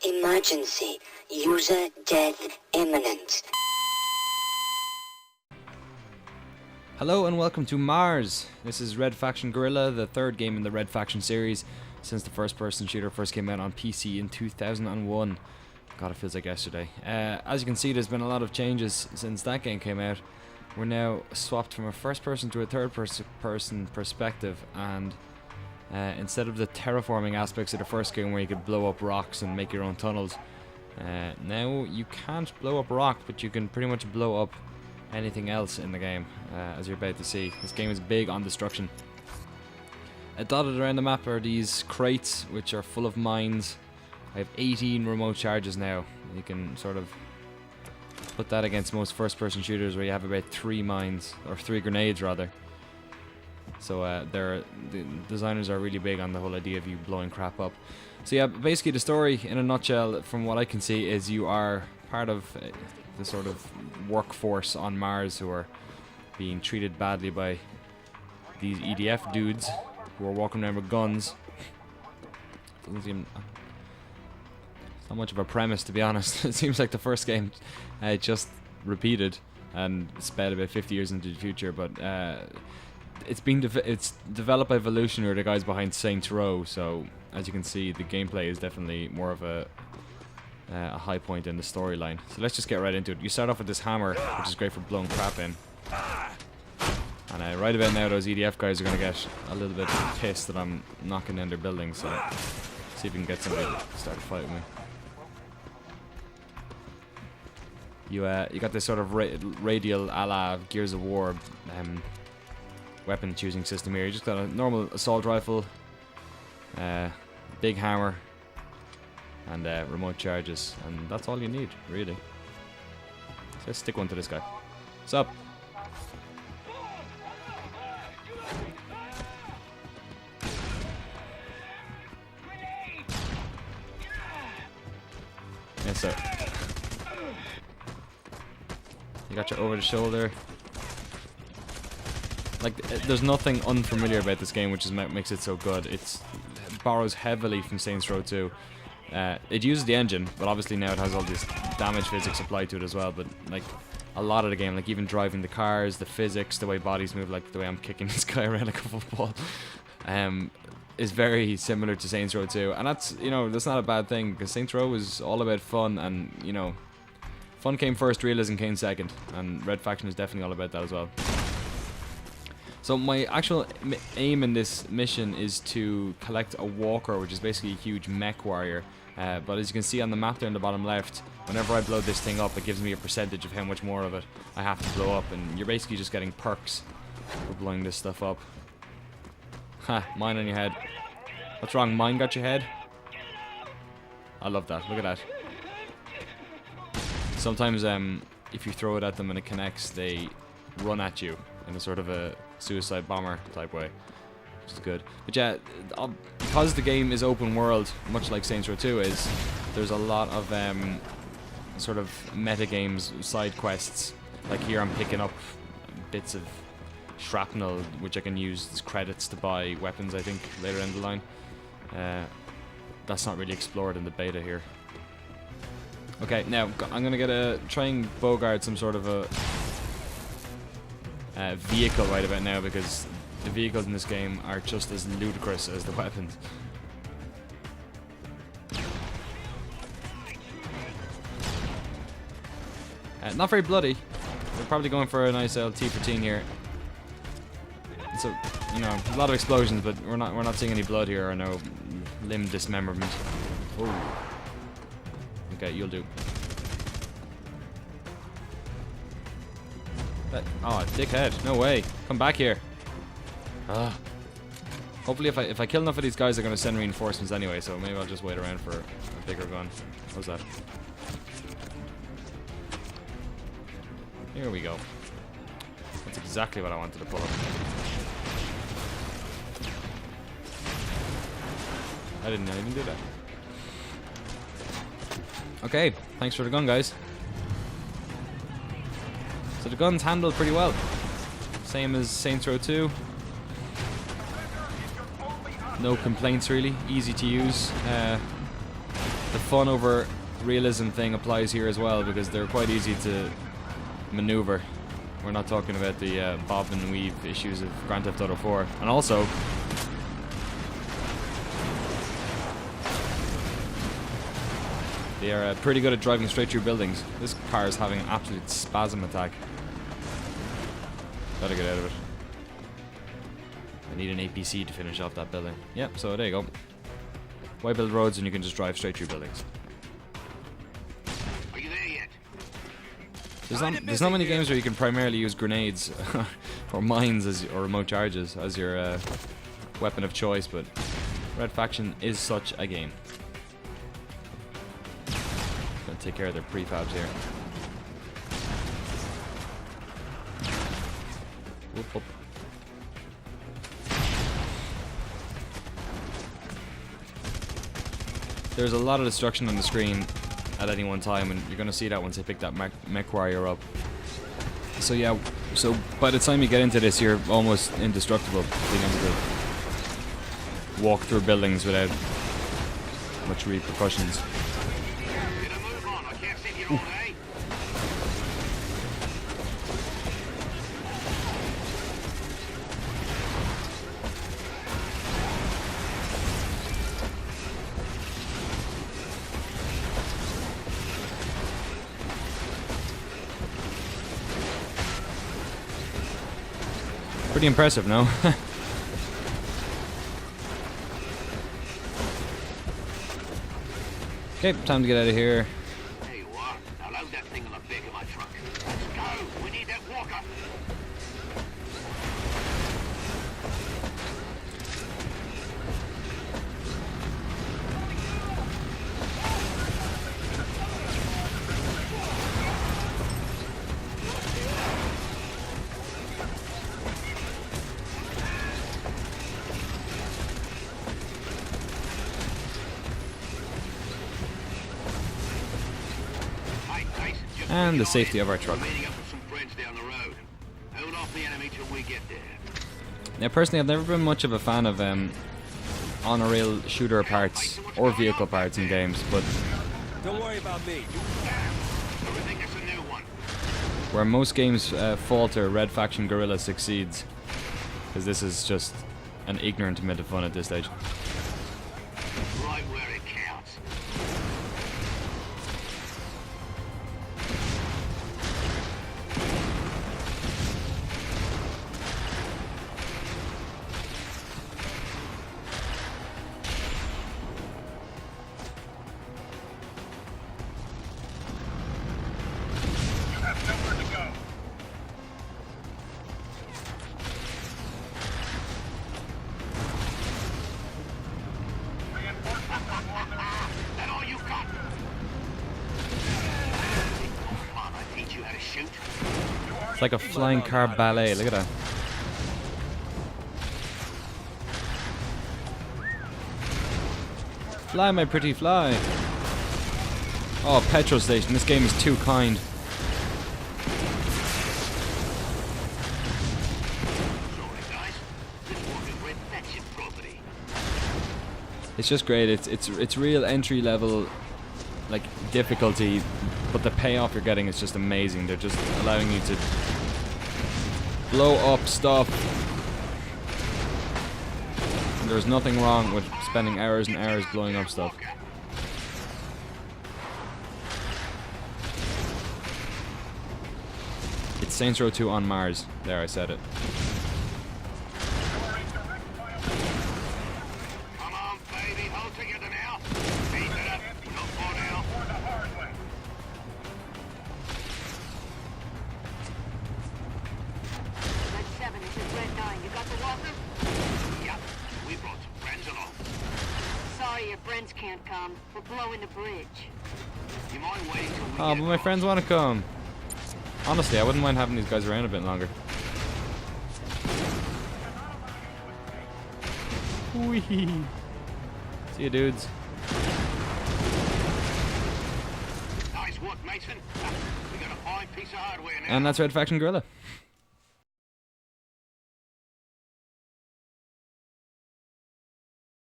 Emergency. User death imminent. Hello and welcome to Mars. This is Red Faction Guerilla, the third game in the Red Faction series since the first-person shooter first came out on PC in 2001. God, it feels like yesterday. As you can see, there's been a lot of changes since that game came out. We're now swapped from a first-person to a third-person perspective, and instead of the terraforming aspects of the first game where you could blow up rocks and make your own tunnels, now you can't blow up rock, but you can pretty much blow up anything else in the game, as you're about to see. This game is big on destruction. Dotted around the map are these crates which are full of mines. I have 18 remote charges now. You can sort of put that against most first-person shooters where you have about 3 mines, or 3 grenades rather. So the designers are really big on the whole idea of you blowing crap up. So yeah, basically the story in a nutshell, from what I can see, is you are part of the sort of workforce on Mars who are being treated badly by these EDF dudes who are walking around with guns. Doesn't seem... It's not much of a premise, to be honest. It seems like the first game just repeated and sped about 50 years into the future, but it's developed by Volitions, who are the guys behind Saints Row, so as you can see, the gameplay is definitely more of a high point in the storyline. So let's just get right into it. You start off with this hammer, which is great for blowing crap in. And right about now, those EDF guys are going to get a little bit pissed that I'm knocking down their buildings, so see if we can get somebody to start a fight with me. You got this sort of radial a la Gears of War weapon choosing system here. You just got a normal assault rifle, big hammer, and remote charges, and that's all you need, really. So let's stick one to this guy. What's up? Yes, sir. You got your over the shoulder. Like, there's nothing unfamiliar about this game, which is makes it so good. It borrows heavily from Saints Row 2. It uses the engine, but obviously now it has all this damage physics applied to it as well. But like a lot of the game, like even driving the cars, the physics, the way bodies move, like the way I'm kicking this guy around like a football, is very similar to Saints Row 2. And that's, that's not a bad thing, because Saints Row is all about fun, and fun came first, realism came second, and Red Faction is definitely all about that as well. So my actual aim in this mission is to collect a walker, which is basically a huge mech warrior. But as you can see on the map there in the bottom left, whenever I blow this thing up, it gives me a percentage of how much more of it I have to blow up, and you're basically just getting perks for blowing this stuff up. Ha, mine on your head. What's wrong? Mine got your head? I love that. Look at that. Sometimes if you throw it at them and it connects, they run at you in a sort of a suicide bomber type way, which is good. But yeah, because the game is open world, much like Saints Row 2 is, there's a lot of sort of meta games, side quests. Like here I'm picking up bits of shrapnel, which I can use as credits to buy weapons, I think, later in the line. That's not really explored in the beta here. Okay, now I'm gonna try and bogart some sort of a vehicle right about now, because the vehicles in this game are just as ludicrous as the weapons. Not very bloody. We're probably going for a nice T14 here. So, a lot of explosions, but we're not seeing any blood here, or no limb dismemberment. Oh. Okay, you'll do. Oh, dickhead! No way! Come back here! Hopefully, if I kill enough of these guys, they're gonna send reinforcements anyway. So maybe I'll just wait around for a bigger gun. How's that? Here we go. That's exactly what I wanted to pull up. I didn't even do that. Okay, thanks for the gun, guys. So the gun's handled pretty well. Same as Saints Row 2. No complaints really, easy to use. The fun over realism thing applies here as well, because they're quite easy to maneuver. We're not talking about the bob and weave issues of Grand Theft Auto 4. And also, they are pretty good at driving straight through buildings. This car is having an absolute spasm attack. Gotta get out of it. I need an APC to finish off that building. Yep, so there you go. Why build roads and you can just drive straight through buildings? Are you there yet? There's not many games where you can primarily use grenades or mines or remote charges as your weapon of choice, but Red Faction is such a game. Gonna take care of their prefabs here. Whoop, whoop. There's a lot of destruction on the screen at any one time, and you're going to see that once I pick that mech warrior up. So yeah, so by the time you get into this, you're almost indestructible, being able to walk through buildings without much repercussions. Get a move on. I can't sit here all day. Pretty impressive, no? Okay, time to get out of here. There you are. Now load that thing on the back of my truck. Let's go. We need that walker. And the safety of our truck. Meeting up with some friends down the road. Hold off the enemy till we get there. Now, personally, I've never been much of a fan of on-rail shooter parts or vehicle parts in games, but Don't worry about me. Everything is a new one. where most games falter, Red Faction Guerilla succeeds, because this is just an ignorant amount of fun at this stage. Right where it counts. You have nowhere to go. That all you got? Come on, I teach you how to shoot. It's like a flying car ballet, look at that. Fly, my pretty fly. Oh, petrol station, this game is too kind. Sorry, guys. This walk is Red Faction property. It's just great. It's real entry level, like, difficulty, but the payoff you're getting is just amazing. They're just allowing you to blow up stuff. And there's nothing wrong with spending hours and hours blowing up stuff. It's Saints Row 2 on Mars. There, I said it. Come on, baby. Hold together now. Keep it up. Not far now. Red 7, this is Red 9. You got the walker? Yep. We brought some friends along. Sorry your friends can't come. We're blowing the bridge. You mind waiting till we Oh, get but my across? friends want to come. Honestly, I wouldn't mind having these guys around a bit longer. Whee! See you, dudes. Nice work, Mason. We got a fine piece of hardware now. And that's Red Faction Guerilla.